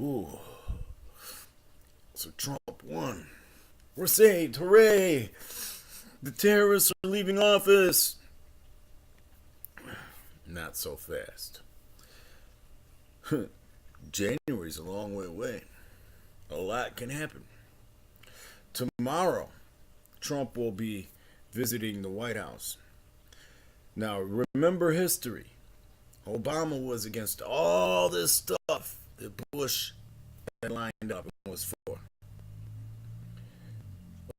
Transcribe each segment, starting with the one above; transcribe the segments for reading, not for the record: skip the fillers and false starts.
Ooh, so Trump won. We're saved. Hooray! The terrorists are leaving office. Not so fast. January's a long way away. A lot can happen. Tomorrow, Trump will be visiting the White House. Now, remember history. Obama was against all this stuff that Bush had lined up and was for.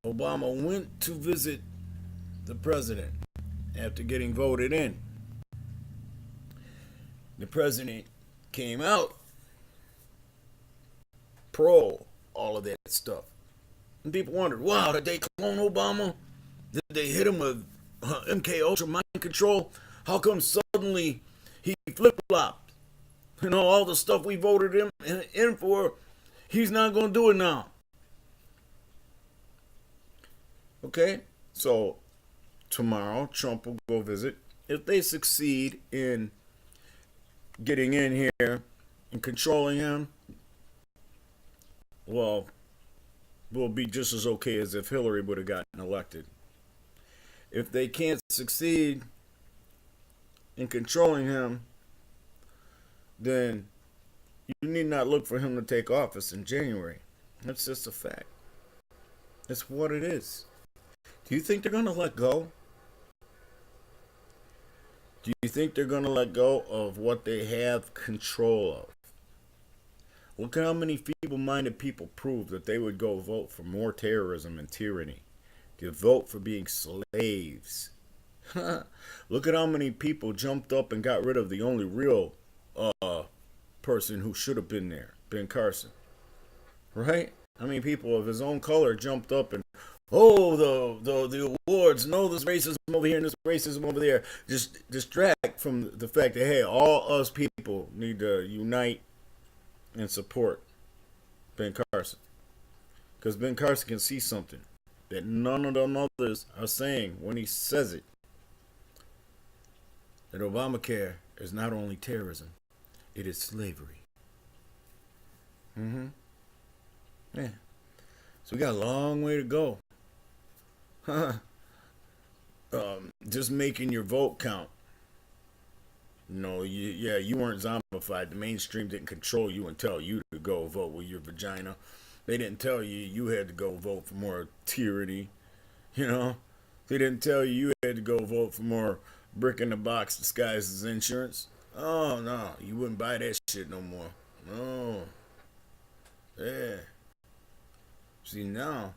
Obama went to visit the president after getting voted in. The president came out pro all of that stuff. And people wondered, wow, did they clone Obama? Did they hit him with MK Ultra mind control? How come suddenly he flip-flopped? You know, all the stuff we voted him in for, he's not going to do it now. Okay, so tomorrow Trump will go visit. If they succeed in getting in here and controlling him, well, will be just as okay as if Hillary would have gotten elected. If they can't succeed in controlling him, then you need not look for him to take office in January. That's just a fact. That's what it is. Do you think they're going to let go? Do you think they're going to let go of what they have control of? Look at how many feeble-minded people proved that they would go vote for more terrorism and tyranny. To vote for being slaves. Look at how many people jumped up and got rid of the only real person who should have been there, Ben Carson. Right? How many people of his own color jumped up and, oh, the awards, no, there's racism over here and there's racism over there. Just distract from the fact that, hey, all us people need to unite and support Ben Carson. Because Ben Carson can see something that none of them others are saying when he says it. That Obamacare is not only terrorism, it is slavery. Yeah. So we got a long way to go. Just making your vote count. No, you weren't zombified. The mainstream didn't control you and tell you to go vote with your vagina. They didn't tell you you had to go vote for more tyranny. You know? They didn't tell you you had to go vote for more brick in the box disguised as insurance. Oh, no. You wouldn't buy that shit no more. No. Yeah. See, now,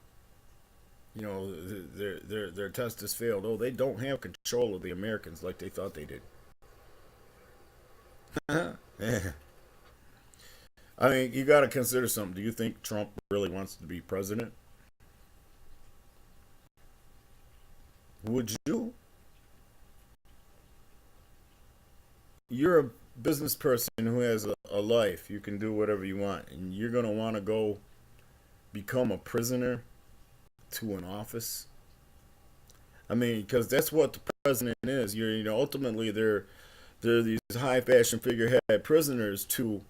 you know, their test has failed. Oh, they don't have control of the Americans like they thought they did. Yeah. I mean, you got to consider something. Do you think Trump really wants to be president? Would you? You're a business person who has a life. You can do whatever you want. And you're going to want to go become a prisoner to an office? I mean, because that's what the president is. Ultimately, they're these high fashion figurehead prisoners to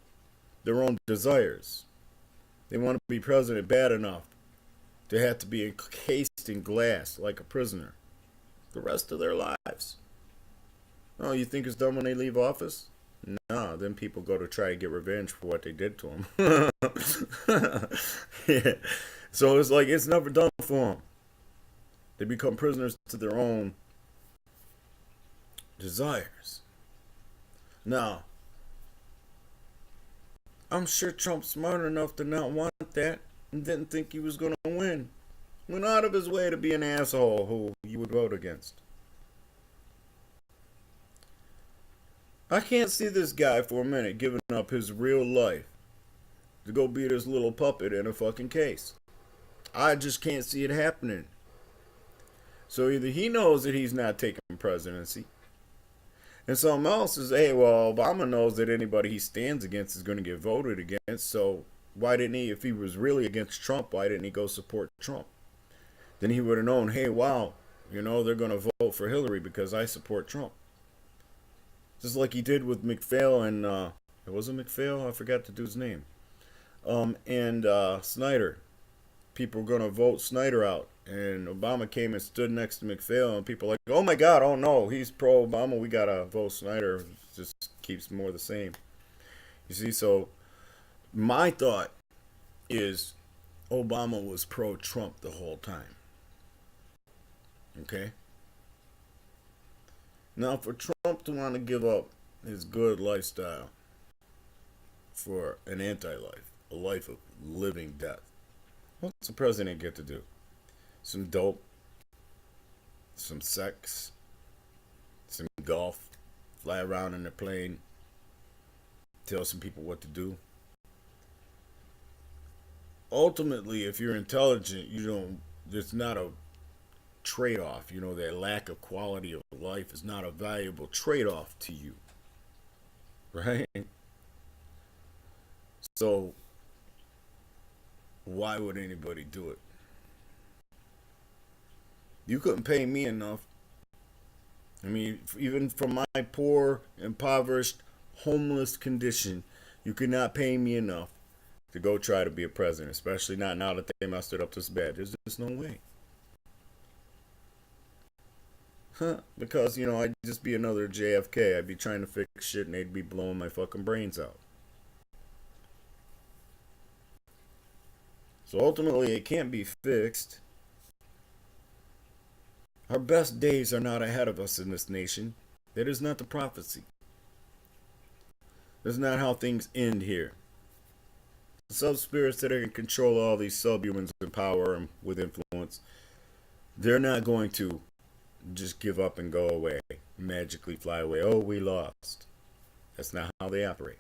their own desires. They want to be president bad enough to have to be encased in glass like a prisoner the rest of their lives. Oh, you think it's done when they leave office? No, then people go to try to get revenge for what they did to them. Yeah. So it's like it's never done for them. They become prisoners to their own desires. Now, I'm sure Trump's smart enough to not want that and didn't think he was going to win. Went out of his way to be an asshole who you would vote against. I can't see this guy for a minute giving up his real life to go be this little puppet in a fucking case. I just can't see it happening. So either he knows that he's not taking presidency, and something else is, hey, well, Obama knows that anybody he stands against is going to get voted against, so why didn't he, if he was really against Trump, why didn't he go support Trump? Then he would have known, hey, wow, they're going to vote for Hillary because I support Trump. Just like he did with McPhail and, it wasn't McPhail? I forgot the dude's name. And Snyder. People were going to vote Snyder out. And Obama came and stood next to McPhail, and people were like, oh my God, oh no, he's pro Obama. We got to vote Snyder. It just keeps more the same. You see, so my thought is Obama was pro Trump the whole time. Okay? Now, for Trump to want to give up his good lifestyle for an anti life, a life of living death, what's the president get to do? Some dope, some sex, some golf, fly around in a plane, tell some people what to do. Ultimately, if you're intelligent, you don't. There's not a trade-off. You know, that lack of quality of life is not a valuable trade-off to you, right? So why would anybody do it? You couldn't pay me enough. I mean, even from my poor, impoverished, homeless condition, you could not pay me enough to go try to be a president, especially not now that they messed it up this bad. There's just no way. Huh? Because, I'd just be another JFK. I'd be trying to fix shit and they'd be blowing my fucking brains out. So ultimately, it can't be fixed. Our best days are not ahead of us in this nation. That is not the prophecy. That's not how things end here. The sub-spirits that are in control of all these subhumans in power and with influence, they're not going to just give up and go away, magically fly away. Oh, we lost. That's not how they operate.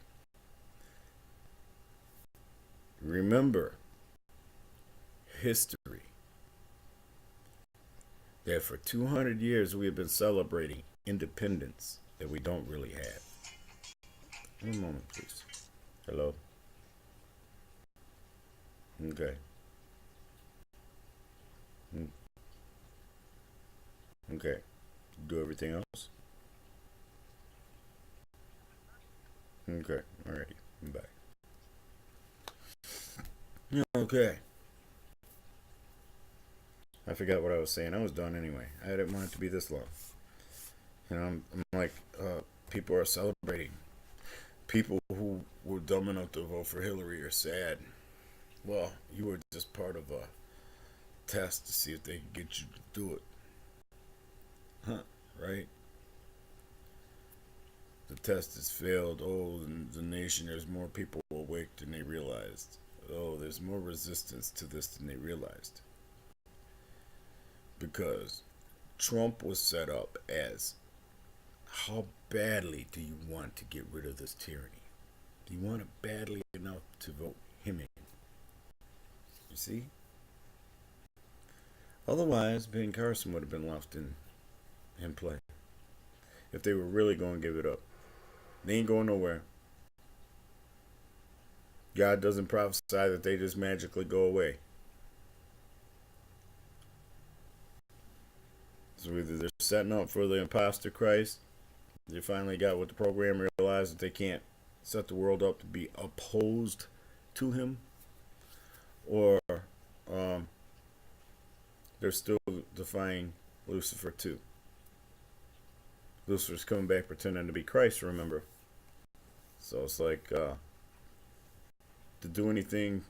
Remember history. That for 200 years we have been celebrating independence that we don't really have. One moment, please. Hello? Okay. Okay. Do everything else? Okay. Alrighty. Bye. Okay. I forgot what I was saying. I was done anyway. I didn't want it to be this long. I'm like, people are celebrating. People who were dumb enough to vote for Hillary are sad. Well, you were just part of a test to see if they could get you to do it. Huh, right? The test has failed. Oh, the nation, there's more people awake than they realized. Oh, there's more resistance to this than they realized. Because Trump was set up as, how badly do you want to get rid of this tyranny? Do you want it badly enough to vote him in? You see? Otherwise, Ben Carson would have been left in play. If they were really going to give it up. They ain't going nowhere. God doesn't prophesy that they just magically go away. So either they're setting up for the Impostor Christ, they finally got with the program, realized that they can't set the world up to be opposed to him, or they're still defying Lucifer too. Lucifer's coming back pretending to be Christ, remember? So it's like, to do anything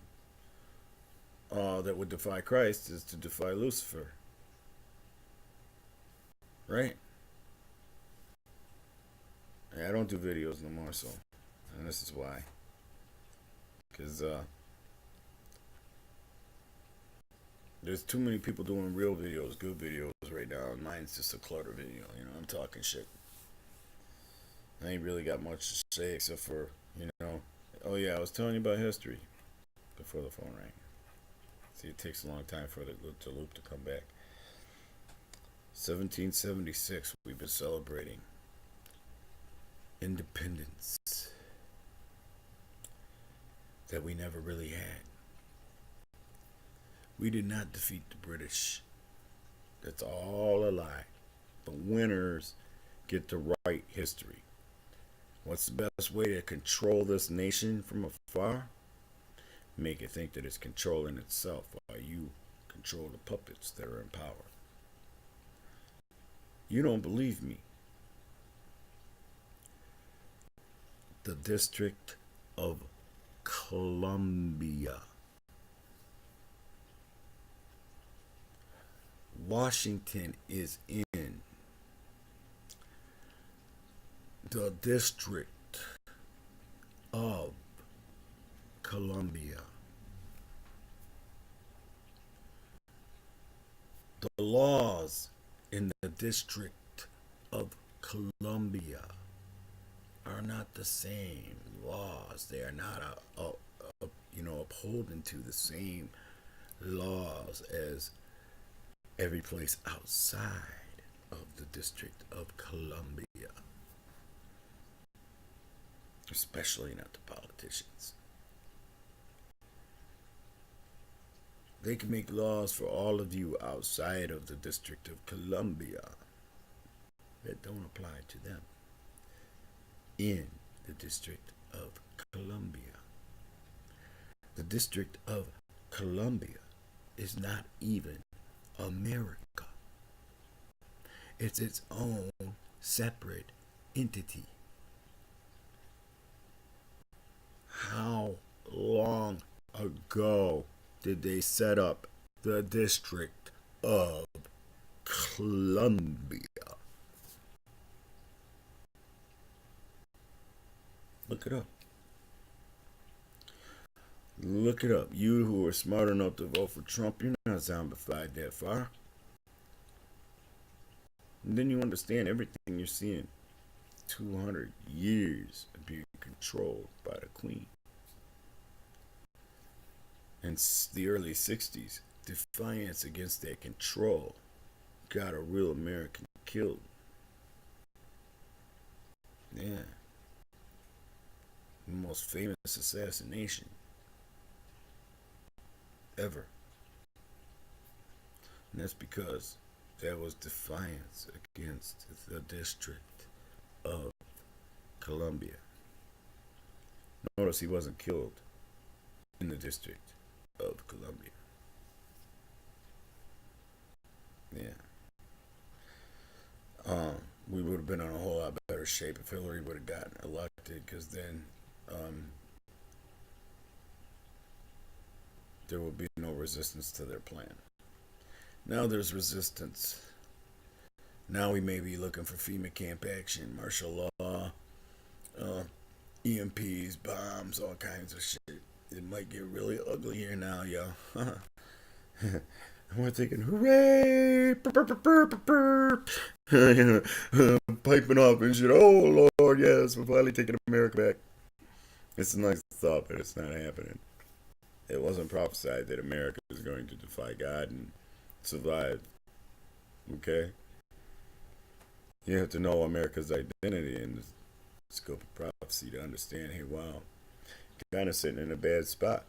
that would defy Christ is to defy Lucifer. Right? Yeah, I don't do videos no more, so. And this is why. Because, there's too many people doing real videos, good videos right now, and mine's just a clutter video. I'm talking shit. I ain't really got much to say except for, oh yeah, I was telling you about history before the phone rang. See, it takes a long time for the loop to come back. 1776, we've been celebrating independence that we never really had. We did not defeat the British. That's all a lie. The winners get to write history. What's the best way to control this nation from afar? make it think that it's controlling itself while you control the puppets that are in power. You don't believe me. The District of Columbia. Washington is in the District of Columbia. The laws in the District of Columbia are not the same laws. They are not upholding to the same laws as every place outside of the District of Columbia, especially not the politicians. They can make laws for all of you outside of the District of Columbia that don't apply to them in the District of Columbia. The District of Columbia is not even America. It's its own separate entity. How long ago did they set up the District of Columbia? Look it up. Look it up. You who are smart enough to vote for Trump, you're not zombified that far. And then you understand everything you're seeing. 200 years of being controlled by the Queen. In the early 60s, defiance against that control got a real American killed. Yeah. The most famous assassination ever. And that's because that was defiance against the District of Columbia. Notice he wasn't killed in the District of Columbia. Yeah. We would have been in a whole lot better shape if Hillary would have gotten elected, because then there will be no resistance to their plan. Now there's resistance. Now we may be looking for FEMA camp action, martial law, EMPs, bombs, all kinds of shit. It might get really ugly here now, yo. We're thinking, hooray! Piping up and shit. Oh, Lord, yes, we're finally taking America back. It's a nice thought, but it's not happening. It wasn't prophesied that America is going to defy God and survive. Okay? You have to know America's identity and the scope of prophecy to understand, hey, wow, kind of sitting in a bad spot.